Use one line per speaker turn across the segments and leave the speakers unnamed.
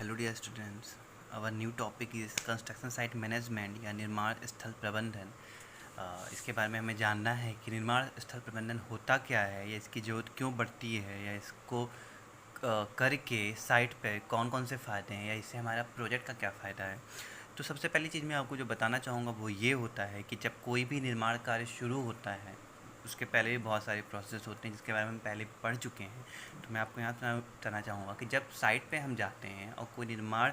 Hello dear students, our new topic is construction site management या निर्माण स्थल प्रबंधन। इसके बारे में हमें जानना है कि निर्माण स्थल प्रबंधन होता क्या है, या इसकी ज़रूरत क्यों बढ़ती है, या इसको करके साइट पे कौन कौन से फ़ायदे हैं, या इससे हमारा प्रोजेक्ट का क्या फ़ायदा है। तो सबसे पहली चीज़ मैं आपको जो बताना चाहूँगा वो ये होता है कि जब कोई भी निर्माण कार्य शुरू होता है उसके पहले भी बहुत सारे प्रोसेस होते हैं जिसके बारे में हम पहले पढ़ चुके हैं। तो मैं आपको यहाँ बताना चाहूँगा कि जब साइट पे हम जाते हैं और कोई निर्माण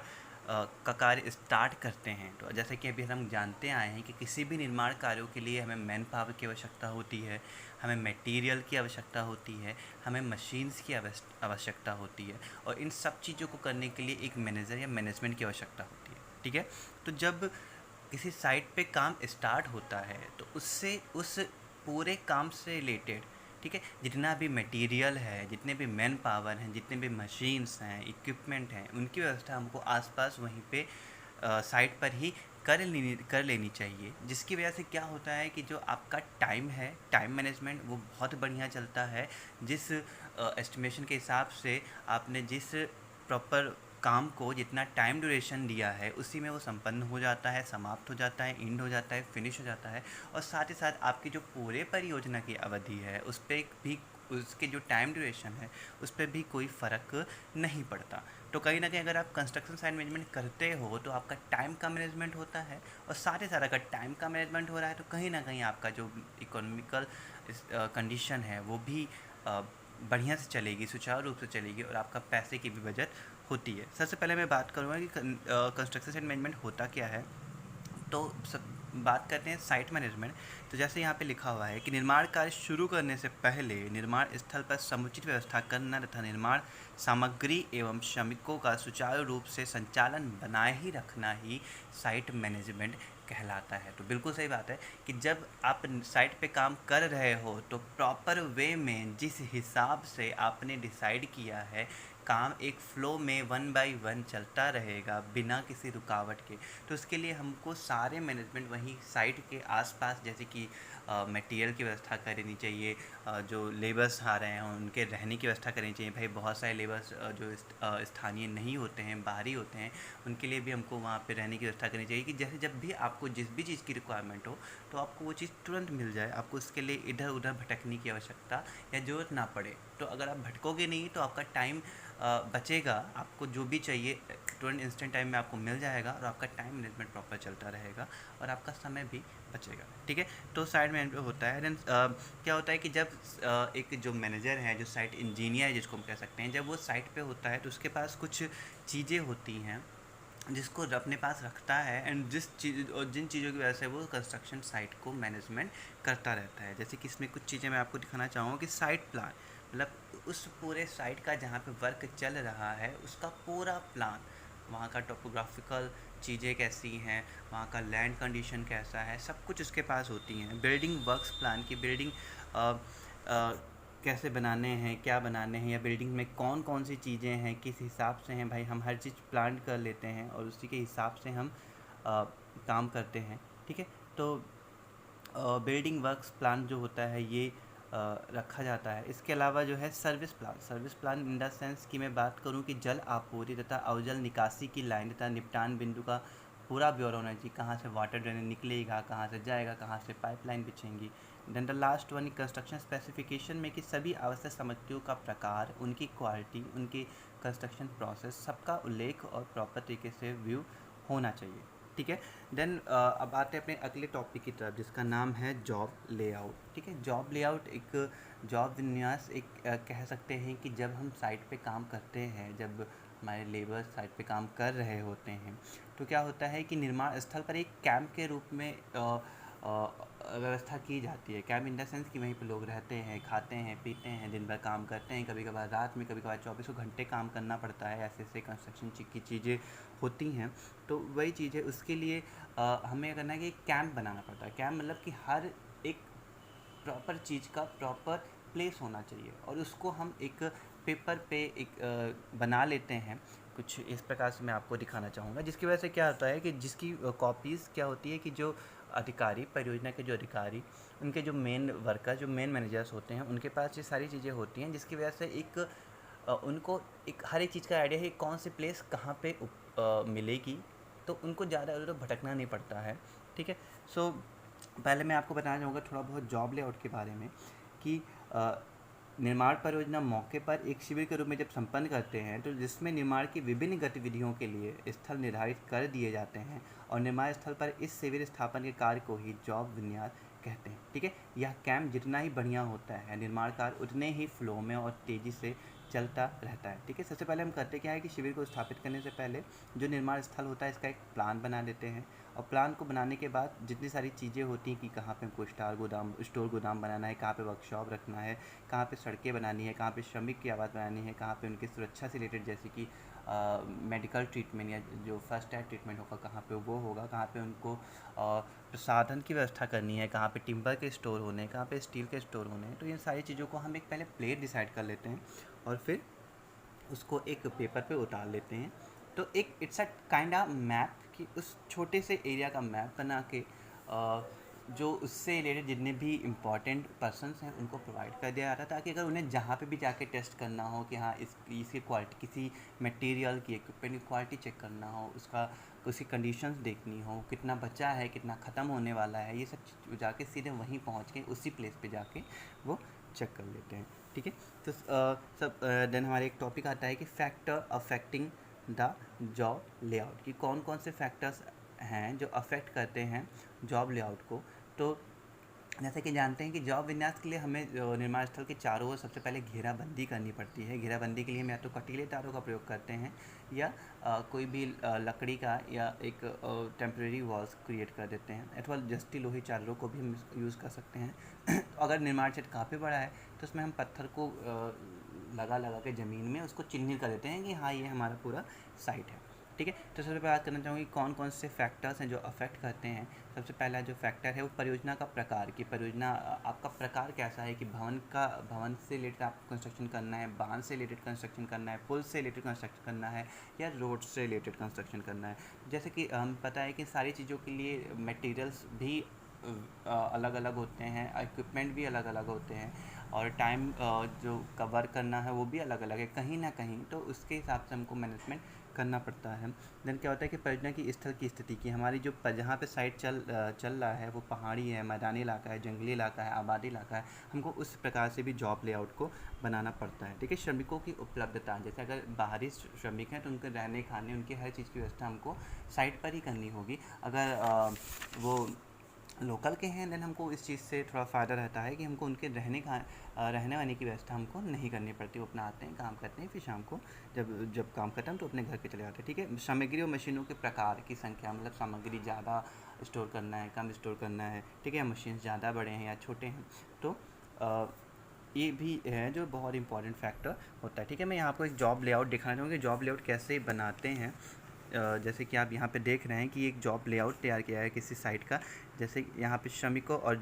का कार्य स्टार्ट करते हैं, तो जैसे कि अभी हम जानते आए हैं कि किसी भी निर्माण कार्यों के लिए हमें मैन पावर की आवश्यकता होती है, हमें मटेरियल की आवश्यकता होती है, हमें मशीन्स की आवश्यकता होती है, और इन सब चीज़ों को करने के लिए एक मैनेजर या मैनेजमेंट की आवश्यकता होती है। ठीक है। तो जब किसी साइट पे काम स्टार्ट होता है तो उससे उस पूरे काम से रिलेटेड, ठीक है, जितना भी मटेरियल है, जितने भी मैन पावर हैं, जितने भी मशीन्स हैं, इक्विपमेंट हैं, उनकी व्यवस्था हमको आसपास वहीं पे साइट पर ही कर लेनी चाहिए। जिसकी वजह से क्या होता है कि जो आपका टाइम है, टाइम मैनेजमेंट वो बहुत बढ़िया चलता है। जिस एस्टिमेशन के हिसाब से आपने जिस प्रॉपर काम को जितना टाइम ड्यूरेशन दिया है उसी में वो संपन्न हो जाता है, समाप्त हो जाता है, एंड हो जाता है, फिनिश हो जाता है। और साथ ही साथ आपकी जो पूरे परियोजना की अवधि है उस पर भी, उसके जो टाइम ड्यूरेशन है उस पर भी कोई फ़र्क नहीं पड़ता। तो कहीं ना कहीं अगर आप कंस्ट्रक्शन साइट मैनेजमेंट करते हो तो आपका टाइम का मैनेजमेंट होता है, और साथ ही साथ अगर टाइम का मैनेजमेंट हो रहा है तो कहीं ना कहीं आपका जो इकोनॉमिकल कंडीशन है वो भी बढ़िया से चलेगी, सुचारू रूप से चलेगी, और आपका पैसे की भी बचत होती है। सबसे पहले मैं बात करूँगा कि कंस्ट्रक्शन साइट मैनेजमेंट होता क्या है। तो सब बात करते हैं साइट मैनेजमेंट। तो जैसे यहाँ पे लिखा हुआ है कि निर्माण कार्य शुरू करने से पहले निर्माण स्थल पर समुचित व्यवस्था करना तथा निर्माण सामग्री एवं श्रमिकों का सुचारू रूप से संचालन बनाए ही रखना ही साइट मैनेजमेंट कहलाता है। तो बिल्कुल सही बात है कि जब आप साइट पे काम कर रहे हो तो प्रॉपर वे में जिस हिसाब से आपने डिसाइड किया है, काम एक फ़्लो में वन बाय वन चलता रहेगा बिना किसी रुकावट के। तो उसके लिए हमको सारे मैनेजमेंट वहीं साइट के आसपास, जैसे कि मटेरियल की व्यवस्था करनी चाहिए, जो लेबर्स आ रहे हैं उनके रहने की व्यवस्था करनी चाहिए। भाई बहुत सारे लेबर्स जो स्थानीय नहीं होते हैं, बाहरी होते हैं, उनके लिए भी हमको वहाँ पे रहने की व्यवस्था करनी चाहिए कि जैसे जब भी आपको जिस भी चीज़ की रिक्वायरमेंट हो तो आपको वो चीज़ तुरंत मिल जाए, आपको उसके लिए इधर उधर भटकने की आवश्यकता या ज़रूरत ना पड़े। तो अगर आप भटकोगे नहीं तो आपका टाइम बचेगा, आपको जो भी चाहिए तुरंत इंस्टेंट टाइम में आपको मिल जाएगा, और आपका टाइम मैनेजमेंट प्रॉपर चलता रहेगा और आपका समय भी बचेगा। ठीक है। तो साइट मैनेजमेंट होता है। देन क्या होता है कि जब एक जो मैनेजर है, जो साइट इंजीनियर है जिसको हम कह सकते हैं, जब वो साइट पे होता है तो उसके पास कुछ चीज़ें होती हैं जिसको अपने पास रखता है, एंड जिन चीज़ों की वजह से वो कंस्ट्रक्शन साइट को मैनेजमेंट करता रहता है। जैसे कि इसमें कुछ चीज़ें मैं आपको दिखाना चाहूँगा कि साइट प्लान, मतलब उस पूरे साइट का जहाँ पे वर्क चल रहा है उसका पूरा प्लान, वहाँ का टोपोग्राफिकल चीज़ें कैसी हैं, वहाँ का लैंड कंडीशन कैसा है, सब कुछ उसके पास होती हैं। बिल्डिंग वर्क्स प्लान की बिल्डिंग कैसे बनाने हैं, क्या बनाने हैं, या बिल्डिंग में कौन कौन सी चीज़ें हैं, किस हिसाब से हैं, भाई हम हर चीज़ प्लान कर लेते हैं और उसी के हिसाब से हम काम करते हैं। ठीक है। तो बिल्डिंग वर्क्स प्लान जो होता है ये रखा जाता है। इसके अलावा जो है service plan in the sense कि मैं बात करूं कि जल आपूर्ति तथा अवजल निकासी की लाइन तथा निपटान बिंदु का पूरा ब्यौरा होना चाहिए, कहाँ से वाटर ड्रेनेज निकलेगा, कहाँ से जाएगा, कहाँ से पाइपलाइन बिछेंगी। Then the last one construction specification में कि सभी आवश्यक सामग्रियों का प्रकार, उनकी क्वालिटी, उनकी कंस्ट्रक्शन प्रोसेस, सबका उल्लेख और प्रॉपर तरीके से व्यू होना चाहिए। ठीक है। देन अब आते हैं अपने अगले टॉपिक की तरफ जिसका नाम है जॉब लेआउट। ठीक है। जॉब लेआउट एक जॉब विन्यास, एक कह सकते हैं कि जब हम साइट पे काम करते हैं, जब हमारे लेबर साइट पे काम कर रहे होते हैं तो क्या होता है कि निर्माण स्थल पर एक कैंप के रूप में व्यवस्था की जाती है। कैंप इन द सेंस कि वहीं पे लोग रहते हैं, खाते हैं, पीते हैं, दिन भर काम करते हैं, कभी कभार रात में, कभी कभार 24 घंटे काम करना पड़ता है। ऐसे ऐसे कंस्ट्रक्शन की चीज़ें होती हैं। तो वही चीज़ है, उसके लिए हमें करना है कि कैंप बनाना पड़ता है। कैंप मतलब कि हर एक प्रॉपर चीज़ का प्रॉपर प्लेस होना चाहिए, और उसको हम एक पेपर पे एक बना लेते हैं। कुछ इस प्रकार से मैं आपको दिखाना चाहूँगा, जिसकी वजह से क्या होता है कि जिसकी कॉपीज़ क्या होती है कि जो अधिकारी, परियोजना के जो अधिकारी, उनके जो मेन वर्कर, जो मेन मैनेजर्स होते हैं, उनके पास ये सारी चीज़ें होती हैं, जिसकी वजह से एक उनको एक हर एक चीज़ का आइडिया है कौन सी प्लेस कहाँ पे मिलेगी, तो उनको ज़्यादा उधर भटकना नहीं पड़ता है। ठीक है। सो पहले मैं आपको बताना चाहूँगा थोड़ा बहुत जॉब लेआउट के बारे में कि निर्माण परियोजना मौके पर एक शिविर के रूप में जब संपन्न करते हैं तो जिसमें निर्माण की विभिन्न गतिविधियों के लिए स्थल निर्धारित कर दिए जाते हैं और निर्माण स्थल पर इस शिविर स्थापन के कार्य को ही जॉब विन्यास कहते हैं। ठीक है। यह कैंप जितना ही बढ़िया होता है निर्माण कार्य उतने ही फ्लो में और तेज़ी से चलता रहता है। ठीक है। सबसे पहले हम करते क्या है कि शिविर को स्थापित करने से पहले जो निर्माण स्थल होता है इसका एक प्लान बना लेते हैं और प्लान को बनाने के बाद जितनी सारी चीज़ें होती हैं कि कहाँ पे हमको स्टोर गोदाम बनाना है, कहाँ पे वर्कशॉप रखना है, कहाँ पे सड़कें बनानी है, कहाँ पे श्रमिक की आवाज़ बनानी है, कहाँ पे उनकी सुरक्षा से रिलेटेड जैसे कि मेडिकल ट्रीटमेंट या जो फर्स्ट एड ट्रीटमेंट होगा कहाँ पे वो होगा, कहाँ पे उनको प्रसाधन की व्यवस्था करनी है, कहाँ पे टिम्बर के स्टोर होने हैं, कहाँ पे स्टील के स्टोर होने हैं। तो इन सारी चीज़ों को हम एक पहले प्लेन डिसाइड कर लेते हैं और फिर उसको एक पेपर पे उतार लेते हैं। तो एक it's a kind of map कि उस छोटे से एरिया का मैप बना के जो उससे रिलेटेड जितने भी इम्पॉर्टेंट पर्सन्स हैं उनको प्रोवाइड कर दिया जाता है ताकि अगर उन्हें जहाँ पे भी जाके टेस्ट करना हो कि हाँ इसकी क्वालिटी किसी मटेरियल की इक्विपमेंट की क्वालिटी चेक करना हो, उसकी कंडीशंस देखनी हो, कितना बचा है, कितना ख़त्म होने वाला है, ये सब चीज़ जाके सीधे वहीं पहुँच के उसी प्लेस पे जाके वो चेक कर लेते हैं। ठीक है। तो देन हमारे एक टॉपिक आता है कि factor affecting the job layout, कि कौन कौन से फैक्टर्स हैं जो अफेक्ट करते हैं जॉब लेआउट को। तो जैसे कि जानते हैं कि जॉब विन्यास के लिए हमें निर्माण स्थल के चारों ओर सबसे पहले घेराबंदी करनी पड़ती है। घेराबंदी के लिए हम या तो कटीले तारों का प्रयोग करते हैं या कोई भी लकड़ी का या एक टेम्प्रेरी वॉल्स क्रिएट कर देते हैं अथवा जस्ती लोही चादरों को भी हम यूज़ कर सकते हैं। अगर निर्माण क्षेत्र काफ़ी बड़ा है तो उसमें हम पत्थर को लगा लगा के ज़मीन में उसको चिन्हित कर देते हैं कि हाँ ये हमारा पूरा साइट है। ठीक है। तो सबसे पहले बात करना चाहूँगी कौन कौन से फैक्टर्स हैं जो अफेक्ट करते हैं। सबसे पहला जो फैक्टर है वो परियोजना का प्रकार, कि परियोजना आपका प्रकार कैसा है, कि भवन से रिलेटेड आपको कंस्ट्रक्शन करना है, बांध से रिलेटेड कंस्ट्रक्शन करना है, पुल से रिलेटेड कंस्ट्रक्शन करना है या रोड से रिलेटेड कंस्ट्रक्शन करना है। जैसे कि हम पता है कि सारी चीज़ों के लिए मटेरियल्स भी अलग अलग होते हैं, इक्विपमेंट भी अलग अलग होते हैं और टाइम जो कवर करना है वो भी अलग अलग है कहीं ना कहीं, तो उसके हिसाब से हमको मैनेजमेंट करना पड़ता है। देन क्या होता है कि परियोजना की स्थल की स्थिति की हमारी जो जहाँ पे साइट चल रहा है वो पहाड़ी है, मैदानी इलाका है, जंगली इलाका है, आबादी इलाका है, हमको उस प्रकार से भी जॉब लेआउट को बनाना पड़ता है। ठीक है। श्रमिकों की उपलब्धता, जैसे अगर बाहरी श्रमिक हैं तो उनके रहने खाने उनकी हर चीज़ की व्यवस्था हमको साइट पर ही करनी होगी। अगर वो लोकल के हैं देन हमको इस चीज़ से थोड़ा फ़ायदा रहता है कि हमको उनके रहने वाने की व्यवस्था हमको नहीं करनी पड़ती। वो अपना आते हैं, काम करते हैं, फिर शाम को जब काम खत्म तो अपने घर पे चले जाते हैं। ठीक है। सामग्री और मशीनों के प्रकार की संख्या, मतलब सामग्री ज़्यादा स्टोर करना है, कम स्टोर करना है, ठीक है, मशीन ज़्यादा बड़े हैं या छोटे हैं, तो ये भी है जो बहुत इंपॉर्टेंट फैक्टर होता है। ठीक है। मैं यहाँ आपको एक जॉब लेआउट दिखाना चाहूँगी, जॉब लेआउट कैसे बनाते हैं। जैसे कि आप यहाँ पे देख रहे हैं कि एक जॉब लेआउट तैयार किया है किसी साइट का। जैसे यहाँ पे श्रमिकों और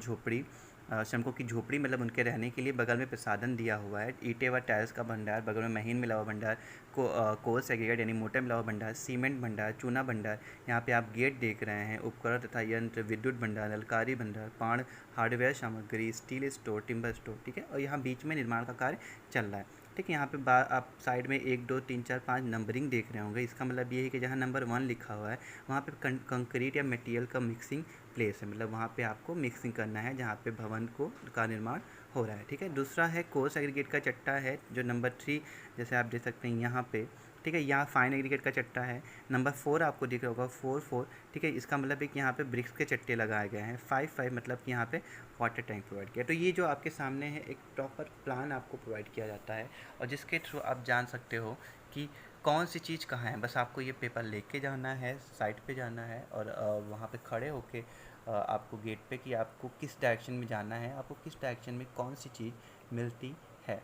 श्रमिकों की झोपड़ी मतलब उनके रहने के लिए बगल में प्रसाधन दिया हुआ है, ईंटें व टाइल्स का भंडार, बगल में महीन मिला हुआ भंडार, कोर्स एग्रीगेट यानी मोटा मिला हुआ भंडार, सीमेंट भंडार, चूना भंडार, यहाँ पे आप गेट देख रहे हैं, उपकरण तथा यंत्र, विद्युत भंडार, नलकारी भंडार, पाण हार्डवेयर सामग्री, स्टील स्टोर, टिम्बर स्टोर। ठीक है। और यहाँ बीच में निर्माण का कार्य चल रहा है। ठीक है। यहाँ पे आप साइड में 1 2 3 4 5 नंबरिंग देख रहे होंगे। इसका मतलब ये है कि जहाँ नंबर 1 लिखा हुआ है वहाँ पे कंक्रीट या मटेरियल का मिक्सिंग प्लेस है, मतलब वहाँ पे आपको मिक्सिंग करना है जहाँ पे भवन का निर्माण हो रहा है। ठीक है। दूसरा है कोर्स एग्रीगेट का चट्टा है जो नंबर 3 जैसे आप देख सकते हैं यहाँ पे। ठीक है। यहाँ फाइन एग्रीगेट का चट्टा है। नंबर 4 आपको दिख रहा होगा 4 4। ठीक है। इसका मतलब है कि यहाँ पे ब्रिक्स के चट्टे लगाए गए हैं। 5 5 मतलब कि यहाँ पे वाटर टैंक प्रोवाइड किया। तो ये जो आपके सामने है एक प्रॉपर प्लान आपको प्रोवाइड किया जाता है और जिसके थ्रू आप जान सकते हो कि कौन सी चीज़ कहाँ है। बस आपको ये पेपर लेके जाना है, साइट पे जाना है और वहाँ पे खड़े होके आपको गेट पे कि आपको किस डायरेक्शन में जाना है, आपको किस डायरेक्शन में कौन सी चीज़ मिलती है।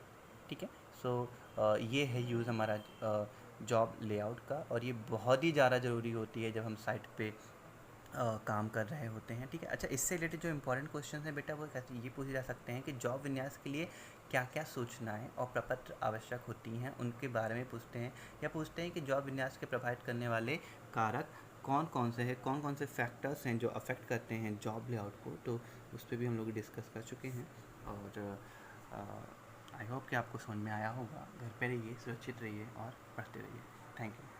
ठीक है। सो ये है यूज़ हमारा जॉब लेआउट का और ये बहुत ही ज़्यादा ज़रूरी होती है जब हम साइट पे काम कर रहे होते हैं। ठीक है। अच्छा, इससे रिलेटेड जो इंपॉर्टेंट क्वेश्चन हैं बेटा वो कैसे ये पूछे जा सकते हैं कि जॉब विन्यास के लिए क्या क्या सूचनाएं और प्रपत्र आवश्यक होती हैं उनके बारे में पूछते हैं, या पूछते हैं कि जॉब विन्यास के प्रभावित करने वाले कारक कौन कौन से हैं, कौन कौन से फैक्टर्स हैं जो अफेक्ट करते हैं जॉब लेआउट को। तो उस पर भी हम लोग डिस्कस कर चुके हैं और आई होप कि आपको समझ में आया होगा। घर पे रहिए, सुरक्षित रहिए और पढ़ते रहिए। Thank you.